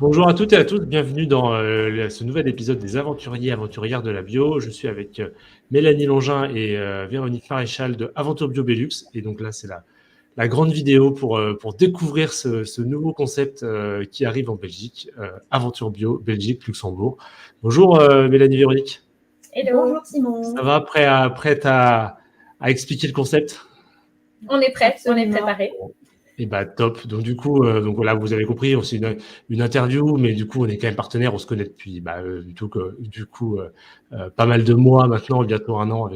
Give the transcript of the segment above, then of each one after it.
Bonjour à toutes et à tous, bienvenue dans ce nouvel épisode des aventuriers et aventurières de la bio. Je suis avec Mélanie Longin et Véronique Maréchal de Aventure Bio Belux. Et donc là, c'est la grande vidéo pour découvrir ce nouveau concept qui arrive en Belgique, Aventure Bio Belgique-Luxembourg. Bonjour Mélanie, Véronique. Hello. Bonjour Simon. Ça va, prête à expliquer le concept? On est prêts, on est préparés. Et bah top. Donc du coup, donc voilà, vous avez compris, c'est une interview, mais du coup, on est quand même partenaires, on se connaît depuis pas mal de mois maintenant, bientôt un an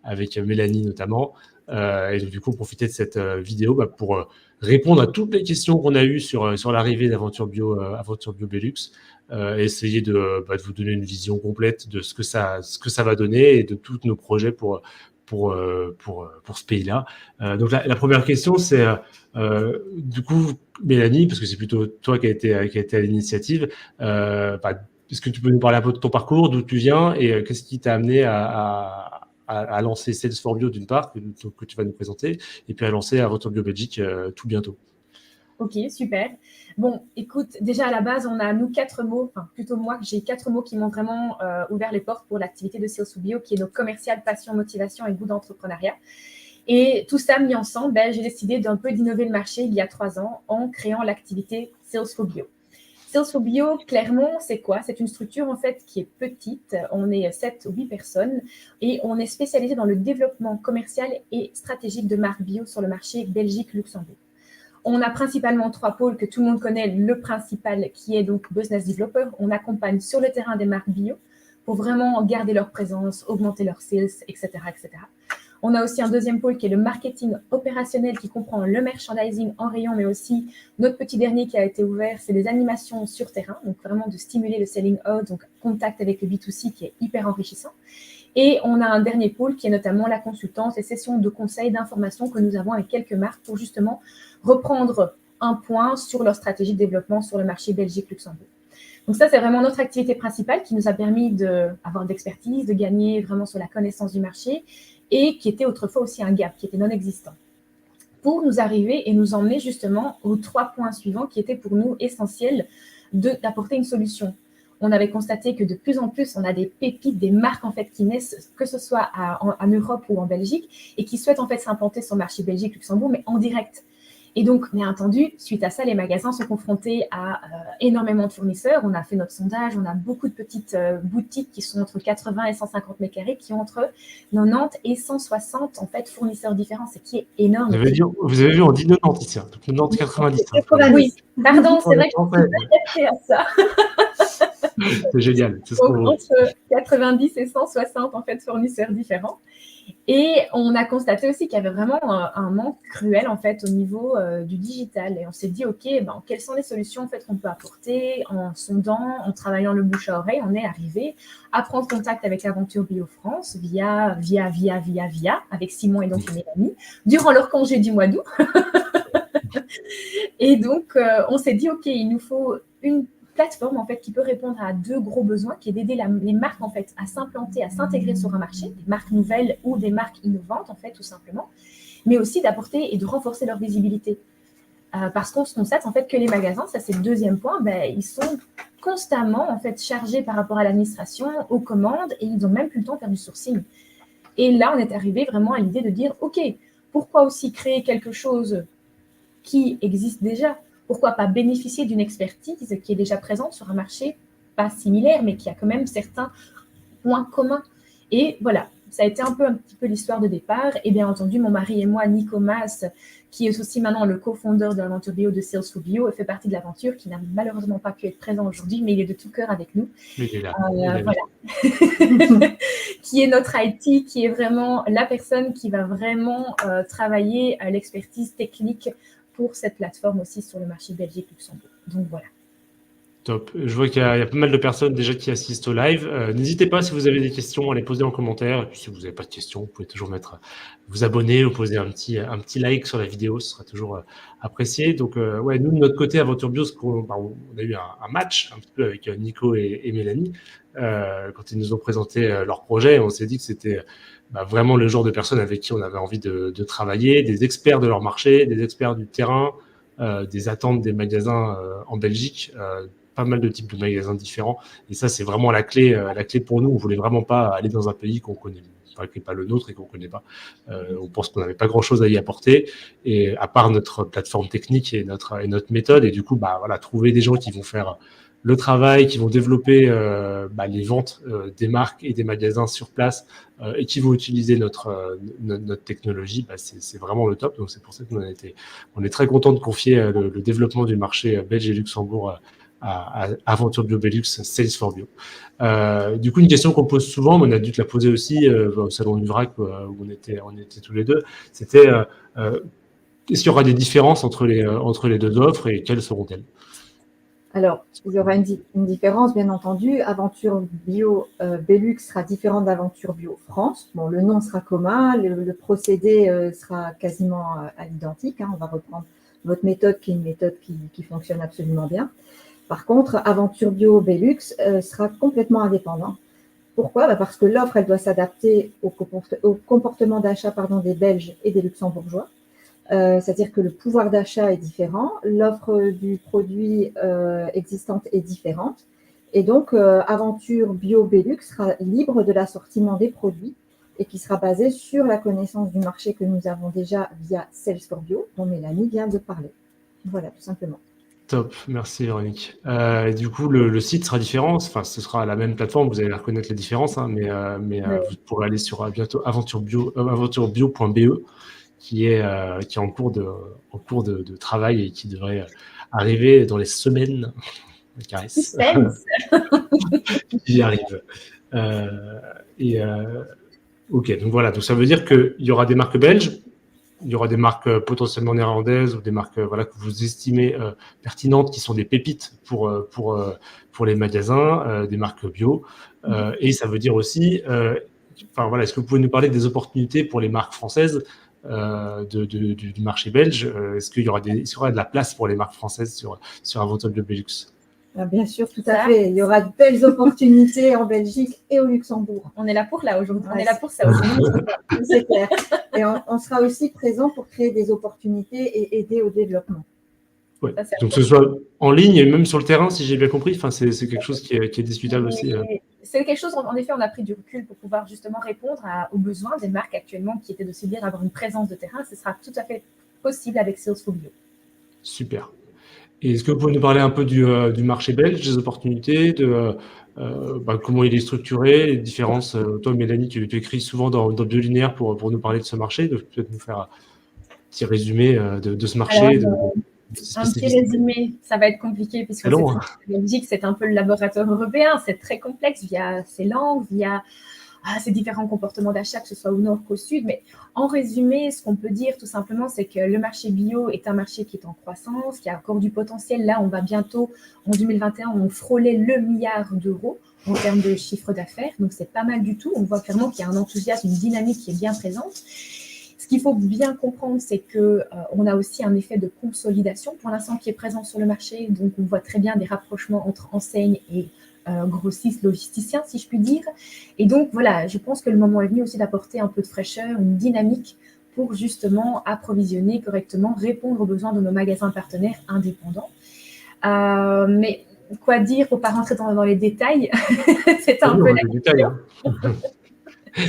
avec Mélanie notamment. Et donc du coup, profiter de cette vidéo pour répondre à toutes les questions qu'on a eues sur l'arrivée d'Aventure Bio Belux, essayer de vous donner une vision complète de ce que ça va donner et de tous nos projets pour ce pays-là. Donc la première question, c'est du coup, Mélanie, parce que c'est plutôt toi qui a été à l'initiative, est-ce que tu peux nous parler un peu de ton parcours, d'où tu viens et qu'est-ce qui t'a amené à lancer Sales for Bio d'une part, que tu vas nous présenter, et puis à lancer Aventure Bio Belgique tout bientôt. Ok, super. Bon, écoute, déjà à la base, on a nous 4 mots, enfin plutôt moi, j'ai 4 mots qui m'ont vraiment ouvert les portes pour l'activité de Sales for Bio, qui est nos commercial, passion, motivation et goût d'entrepreneuriat. Et tout ça mis ensemble, j'ai décidé d'un peu d'innover le marché il y a 3 ans en créant l'activité Sales for Bio. Sales for Bio, clairement, c'est quoi? C'est une structure en fait qui est petite. On est 7 ou 8 personnes et on est spécialisé dans le développement commercial et stratégique de marques bio sur le marché Belgique-Luxembourg. On a principalement 3 pôles que tout le monde connaît. Le principal qui est donc Business Developer. On accompagne sur le terrain des marques bio pour vraiment garder leur présence, augmenter leurs sales, etc., etc. On a aussi un deuxième pôle qui est le marketing opérationnel qui comprend le merchandising en rayon, mais aussi notre petit dernier qui a été ouvert, c'est les animations sur terrain, donc vraiment de stimuler le selling out, donc contact avec le B2C qui est hyper enrichissant. Et on a un dernier pôle qui est notamment la consultance, les sessions de conseils, d'information que nous avons avec quelques marques pour justement reprendre un point sur leur stratégie de développement sur le marché Belgique-Luxembourg. Donc ça, c'est vraiment notre activité principale qui nous a permis d'avoir d'expertise, de gagner vraiment sur la connaissance du marché et qui était autrefois aussi un gap, qui était non existant. Pour nous arriver et nous emmener justement aux 3 points suivants qui étaient pour nous essentiels d'apporter une solution. On avait constaté que de plus en plus, on a des pépites, des marques en fait qui naissent, que ce soit en Europe ou en Belgique, et qui souhaitent en fait s'implanter sur le marché Belgique-Luxembourg, mais en direct. Et donc, bien entendu, suite à ça, les magasins sont confrontés à énormément de fournisseurs. On a fait notre sondage, on a beaucoup de petites boutiques qui sont entre 80 et 150 mètres carrés, qui ont entre 90 et 160 en fait, fournisseurs différents, ce qui est énorme. Vous avez vu, on dit 90 ici, donc 90, 90. Oui, pardon, c'est vrai que je suis pas adaptée à ça. C'est génial. Donc, entre 90 et 160 en fait, fournisseurs différents. Et on a constaté aussi qu'il y avait vraiment un manque cruel en fait au niveau du digital. Et on s'est dit, OK, quelles sont les solutions en fait qu'on peut apporter en sondant, en travaillant le bouche à oreille. On est arrivé à prendre contact avec l'Aventure Bio France via, avec Simon et donc Mélanie, durant leur congé du mois d'août. Et donc, on s'est dit, OK, il nous faut une plateforme en fait qui peut répondre à 2 gros besoins, qui est d'aider les marques en fait à s'implanter, à s'intégrer sur un marché, des marques nouvelles ou des marques innovantes en fait tout simplement, mais aussi d'apporter et de renforcer leur visibilité. Parce qu'on se constate en fait que les magasins, ça c'est le deuxième point, ils sont constamment en fait chargés par rapport à l'administration, aux commandes, et ils n'ont même plus le temps de faire du sourcing. Et là, on est arrivé vraiment à l'idée de dire, OK, pourquoi aussi créer quelque chose qui existe déjà? Pourquoi pas bénéficier d'une expertise qui est déjà présente sur un marché pas similaire, mais qui a quand même certains points communs? Et voilà, ça a été un petit peu l'histoire de départ. Et bien entendu, mon mari et moi, Nico Mas, qui est aussi maintenant le co-founder de l'aventure bio de Sales for Bio, fait partie de l'aventure, qui n'a malheureusement pas pu être présent aujourd'hui, mais il est de tout cœur avec nous. Mais il est là. Voilà. Qui est notre IT, qui est vraiment la personne qui va vraiment travailler à l'expertise technique pour cette plateforme aussi sur le marché Belgique-Luxembourg. Donc voilà. Top. Je vois qu'il y a pas mal de personnes déjà qui assistent au live. N'hésitez pas si vous avez des questions à les poser en commentaire. Et puis si vous n'avez pas de questions, vous pouvez toujours vous abonner ou poser un petit like sur la vidéo. Ce sera toujours apprécié. Donc nous de notre côté Aventure Bio, on a eu un match un petit peu avec Nico et Mélanie quand ils nous ont présenté leur projet. On s'est dit que c'était vraiment le genre de personnes avec qui on avait envie de travailler, des experts de leur marché, des experts du terrain, des attentes des magasins en Belgique. pas mal de types de magasins différents. Et ça, c'est vraiment la clé pour nous. On voulait vraiment pas aller dans un pays qu'on connaît, enfin, qui n'est pas le nôtre et qu'on connaît pas. On pense qu'on n'avait pas grand-chose à y apporter, et à part notre plateforme technique et notre méthode. Et du coup, voilà, trouver des gens qui vont faire le travail, qui vont développer les ventes des marques et des magasins sur place et qui vont utiliser notre technologie, c'est vraiment le top. Donc c'est pour ça qu'on on est très content de confier le développement du marché belge et Luxembourg à Aventure Bio Belux, Sales for Bio. Du coup, une question qu'on pose souvent, mais on a dû te la poser aussi au salon du VRAC où on était tous les deux, c'était est-ce qu'il y aura des différences entre les deux offres et quelles seront-elles? Alors, il y aura une différence, bien entendu. Aventure Bio Belux sera différent d'Aventure Bio France. Bon, le nom sera commun, le procédé sera quasiment à l'identique. On va reprendre votre méthode, qui est une méthode qui fonctionne absolument bien. Par contre, Aventure Bio Belux sera complètement indépendant. Pourquoi? Parce que l'offre, elle doit s'adapter au comportement d'achat des Belges et des Luxembourgeois. C'est-à-dire que le pouvoir d'achat est différent, l'offre du produit existante est différente, et donc Aventure Bio Belux sera libre de l'assortiment des produits et qui sera basé sur la connaissance du marché que nous avons déjà via Sales for Bio, dont Mélanie vient de parler. Voilà, tout simplement. Top, merci Véronique. Du coup, le site sera différent, enfin, ce sera la même plateforme, vous allez reconnaître les différences, mais vous pourrez aller sur bientôt aventurebio.be, qui est en cours de travail et qui devrait arriver dans les semaines. Caresse. Qui arrive. Ok, donc voilà, donc ça veut dire qu'il y aura des marques belges, il y aura des marques potentiellement néerlandaises ou des marques que vous estimez pertinentes, qui sont des pépites pour les magasins, des marques bio. Et ça veut dire aussi, est-ce que vous pouvez nous parler des opportunités pour les marques françaises du marché belge? Est-ce qu'il y aura de la place pour les marques françaises sur Aventure Bio Belux? Bien sûr, tout à fait. Il y aura de belles opportunités en Belgique et au Luxembourg. On est là pour là aujourd'hui. On est là pour ça aujourd'hui. C'est clair. Et on sera aussi présent pour créer des opportunités et aider au développement. Ouais. Donc, que ce soit en ligne et même sur le terrain, si j'ai bien compris, c'est quelque chose qui est discutable aussi. C'est quelque chose, en effet, on a pris du recul pour pouvoir justement répondre aux besoins des marques actuellement qui étaient de se dire avoir une présence de terrain. Ce sera tout à fait possible avec Sales for Bio. Super. Et est-ce que vous pouvez nous parler un peu du marché belge, des opportunités, comment il est structuré, les différences? Toi, Mélanie, tu écris souvent dans Biolinéaire pour nous parler de ce marché, de peut-être nous faire un petit résumé de ce marché. Alors, un petit résumé, ça va être compliqué puisque la Belgique, c'est un peu le laboratoire européen, c'est très complexe via ses langues, via ces différents comportements d'achat, que ce soit au nord qu'au sud. Mais en résumé, ce qu'on peut dire tout simplement, c'est que le marché bio est un marché qui est en croissance, qui a encore du potentiel. Là, on va bientôt, en 2021, on frôlait le milliard d'euros en termes de chiffre d'affaires. Donc, c'est pas mal du tout. On voit clairement qu'il y a un enthousiasme, une dynamique qui est bien présente. Ce qu'il faut bien comprendre, c'est qu'on a aussi un effet de consolidation pour l'instant qui est présent sur le marché. Donc, on voit très bien des rapprochements entre enseignes et grossistes, logisticiens, si je puis dire. Et donc, voilà, je pense que le moment est venu aussi d'apporter un peu de fraîcheur, une dynamique pour justement approvisionner correctement, répondre aux besoins de nos magasins partenaires indépendants. Mais quoi dire pour ne pas rentrer dans les détails? C'est un peu les détails.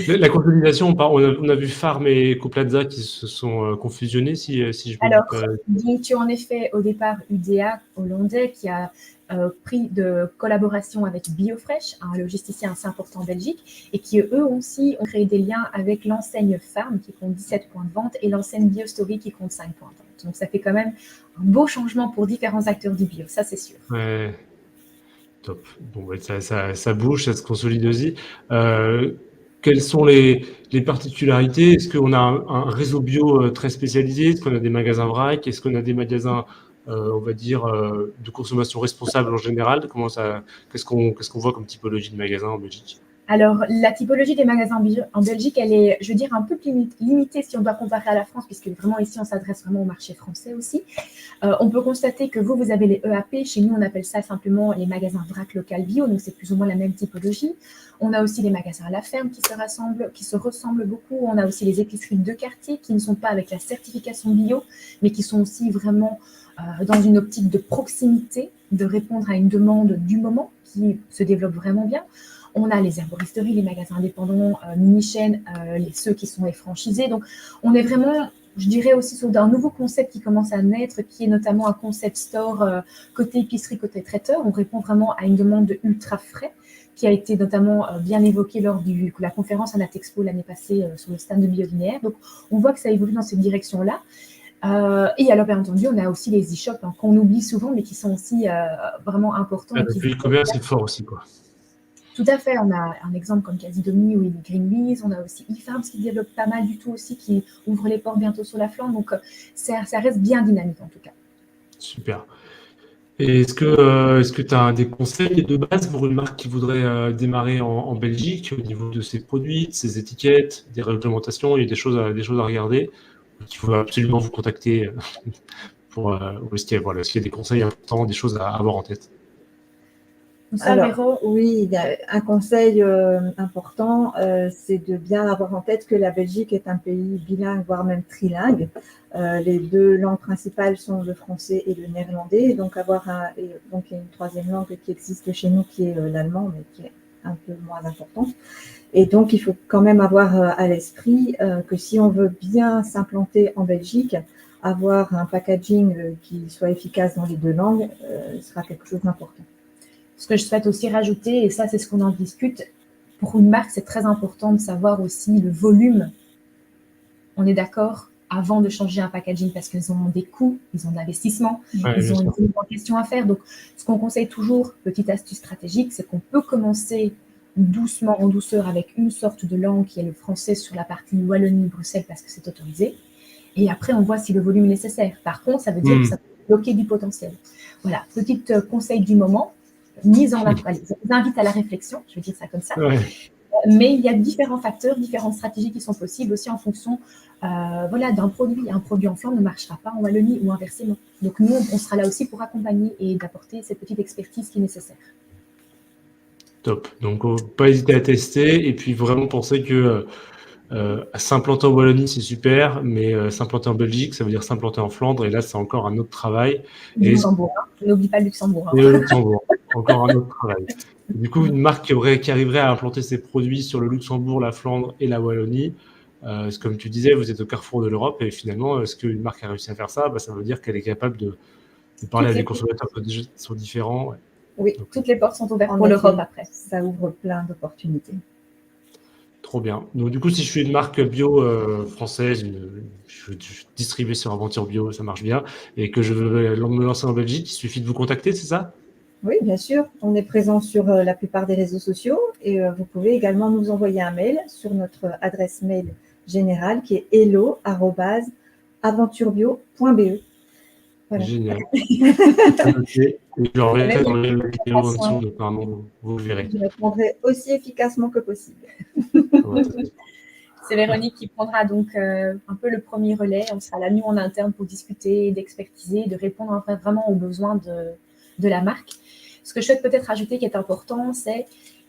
La consolidation, on a vu Farm et Coplaza qui se sont confusionnés, si je Alors, donc, tu as en effet au départ UDA hollandais qui a pris de collaboration avec BioFresh, un logisticien assez important en Belgique, et qui eux aussi ont créé des liens avec l'enseigne Farm qui compte 17 points de vente et l'enseigne BioStory qui compte 5 points de vente. Donc, ça fait quand même un beau changement pour différents acteurs du bio, ça c'est sûr. Ouais, top. Bon, ça bouge, ça se consolide aussi. Quelles sont les particularités? Est-ce qu'on a un réseau bio très spécialisé? Est-ce qu'on a des magasins vrac? Est-ce qu'on a des magasins, on va dire, de consommation responsable en général? Qu'est-ce qu'on voit comme typologie de magasins en Belgique? Alors, la typologie des magasins bio en Belgique, elle est, je veux dire, un peu limitée si on doit comparer à la France, puisque vraiment ici, on s'adresse vraiment au marché français aussi. On peut constater que vous avez les EAP. Chez nous, on appelle ça simplement les magasins vrac local bio, donc c'est plus ou moins la même typologie. On a aussi les magasins à la ferme qui se ressemblent beaucoup. On a aussi les épiceries de quartier qui ne sont pas avec la certification bio, mais qui sont aussi vraiment dans une optique de proximité, de répondre à une demande du moment qui se développe vraiment bien. On a les herboristeries, les magasins indépendants, mini-chaînes, ceux qui sont les franchisés. Donc, on est vraiment, je dirais aussi, sur un nouveau concept qui commence à naître, qui est notamment un concept store côté épicerie, côté traiteur. On répond vraiment à une demande de ultra frais qui a été notamment bien évoquée lors de la conférence à Natexpo l'année passée sur le stand de Biolinéaire. Donc, on voit que ça évolue dans cette direction-là. Et alors, bien entendu, on a aussi les e-shops qu'on oublie souvent, mais qui sont aussi vraiment importants. Depuis le commerce, c'est fort aussi, quoi. Tout à fait. On a un exemple comme Casidomi ou Greenbees. On a aussi eFarms qui développe pas mal du tout aussi, qui ouvre les portes bientôt sur la Flandre. Donc, ça reste bien dynamique en tout cas. Super. Et est-ce que tu as des conseils de base pour une marque qui voudrait démarrer en Belgique au niveau de ses produits, de ses étiquettes, des réglementations? Il y a des choses à regarder. Il faut absolument vous contacter ou est-ce qu'il y a des conseils importants, des choses à avoir en tête? Alors, oui, il y a un conseil important, c'est de bien avoir en tête que la Belgique est un pays bilingue, voire même trilingue. Les deux langues principales sont le français et le néerlandais. Donc, il y a une troisième langue qui existe chez nous, qui est l'allemand, mais qui est un peu moins importante. Et donc, il faut quand même avoir à l'esprit que si on veut bien s'implanter en Belgique, avoir un packaging qui soit efficace dans les deux langues sera quelque chose d'important. Ce que je souhaite aussi rajouter, et ça c'est ce qu'on en discute, pour une marque c'est très important de savoir aussi le volume. On est d'accord avant de changer un packaging parce qu'ils ont des coûts, ils ont de l'investissement, ils ont une question à faire. Donc ce qu'on conseille toujours, petite astuce stratégique, c'est qu'on peut commencer doucement, en douceur, avec une sorte de langue qui est le français sur la partie Wallonie-Bruxelles parce que c'est autorisé. Et après on voit si le volume est nécessaire. Par contre, ça veut dire que ça peut bloquer du potentiel. Voilà, petit conseil du moment. Je vous invite à la réflexion, je vais dire ça comme ça. Ouais. Mais il y a différents facteurs, différentes stratégies qui sont possibles aussi en fonction d'un produit. Un produit en Flandre ne marchera pas en Wallonie ou inversement. Donc nous, on sera là aussi pour accompagner et d'apporter cette petite expertise qui est nécessaire. Top. Donc, pas hésiter à tester et puis vraiment penser que s'implanter en Wallonie, c'est super, mais s'implanter en Belgique, ça veut dire s'implanter en Flandre et là, c'est encore un autre travail. Luxembourg, n'oublie pas le Luxembourg. Et le Luxembourg, encore un autre travail. Et du coup, une marque qui arriverait à implanter ses produits sur le Luxembourg, la Flandre et la Wallonie, comme tu disais, vous êtes au carrefour de l'Europe et finalement, est-ce qu'une marque a réussi à faire ça? Ça veut dire qu'elle est capable de parler à des consommateurs qui sont différents. Ouais. Oui, donc, toutes les portes sont ouvertes pour l'Europe après. Ça ouvre plein d'opportunités. Trop bien. Donc du coup, si je suis une marque bio française, je distribue sur Aventure Bio, ça marche bien, et que je veux me lancer en Belgique, il suffit de vous contacter, c'est ça? Oui, bien sûr. On est présent sur la plupart des réseaux sociaux et vous pouvez également nous envoyer un mail sur notre adresse mail générale qui est hello@aventurebio.be. Voilà. Génial. Et je remettrai dans les vidéos en dessous, donc normalement, vous le verrez. Je répondrai aussi efficacement que possible. C'est Véronique qui prendra donc un peu le premier relais. On sera là, nous, en interne, pour discuter, d'expertiser, de répondre vraiment aux besoins de la marque. Ce que je souhaite peut-être ajouter qui est important, c'est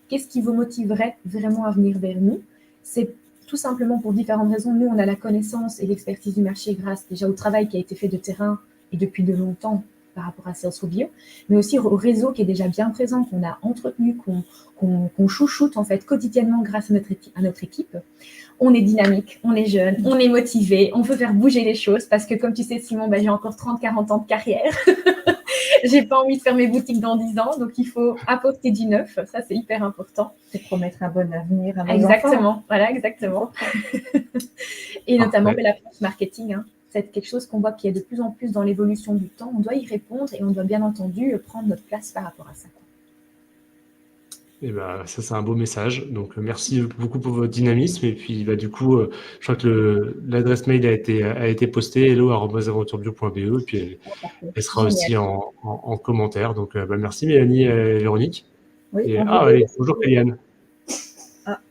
qu'est-ce qui vous motiverait vraiment à venir vers nous? C'est tout simplement pour différentes raisons. Nous, on a la connaissance et l'expertise du marché grâce déjà au travail qui a été fait de terrain et depuis de longtemps par rapport à Sales for Bio, mais aussi au réseau qui est déjà bien présent, qu'on a entretenu, qu'on chouchoute en fait quotidiennement grâce à notre équipe. On est dynamique, on est jeune, on est motivé, on veut faire bouger les choses parce que comme tu sais Simon, j'ai encore 30-40 ans de carrière. J'ai pas envie de faire mes boutiques dans 10 ans, donc il faut apporter du neuf, ça c'est hyper important. C'est promettre un bon avenir à nos Exactement, enfants. Voilà, exactement. Et notamment l'approche marketing, c'est quelque chose qu'on voit qui est de plus en plus dans l'évolution du temps. On doit y répondre et on doit bien entendu prendre notre place par rapport à ça. Et ça, c'est un beau message. Donc, merci beaucoup pour votre dynamisme. Et puis, du coup, je crois que l'adresse mail a été postée, hello@aventurebio.be. Et puis, elle sera aussi en commentaire. Donc, merci Mélanie et Véronique. Oui, bonjour Kéliane.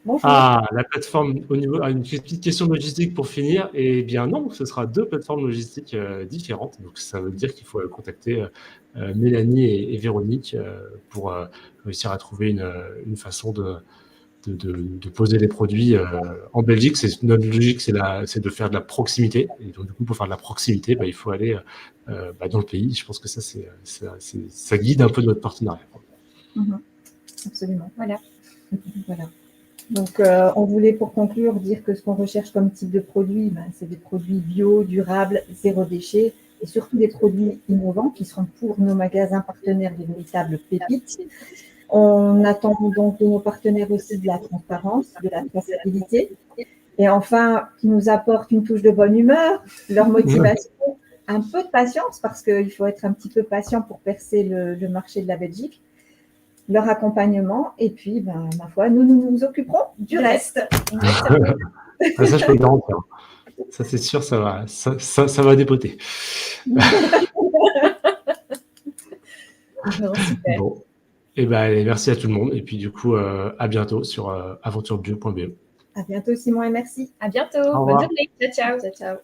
Bonjour. La plateforme au niveau, une petite question logistique pour finir. Eh bien non, ce sera 2 plateformes logistiques différentes. Donc ça veut dire qu'il faut contacter Mélanie et Véronique pour réussir à trouver une façon de poser les produits en Belgique. Notre logique, c'est de faire de la proximité. Et donc, du coup, pour faire de la proximité, il faut aller dans le pays. Je pense que ça guide un peu notre partenariat. Absolument. Voilà. Voilà. Donc, on voulait, pour conclure, dire que ce qu'on recherche comme type de produit, c'est des produits bio, durables, zéro déchet, et surtout des produits innovants qui seront pour nos magasins partenaires de véritables pépites. On attend donc de nos partenaires aussi de la transparence, de la traçabilité, et enfin, qui nous apportent une touche de bonne humeur, leur motivation, un peu de patience, parce qu'il faut être un petit peu patient pour percer le marché de la Belgique, leur accompagnement, et puis, ma foi, nous nous occuperons du reste. Ça, je peux le garantir. Ça, c'est sûr, ça va dépoter. Non, super. Bon. Merci à tout le monde. Et puis, du coup, à bientôt sur aventurebio.be. À bientôt, Simon, et merci. À bientôt. Au revoir. Bonne journée. Ciao, ciao. Ciao, ciao.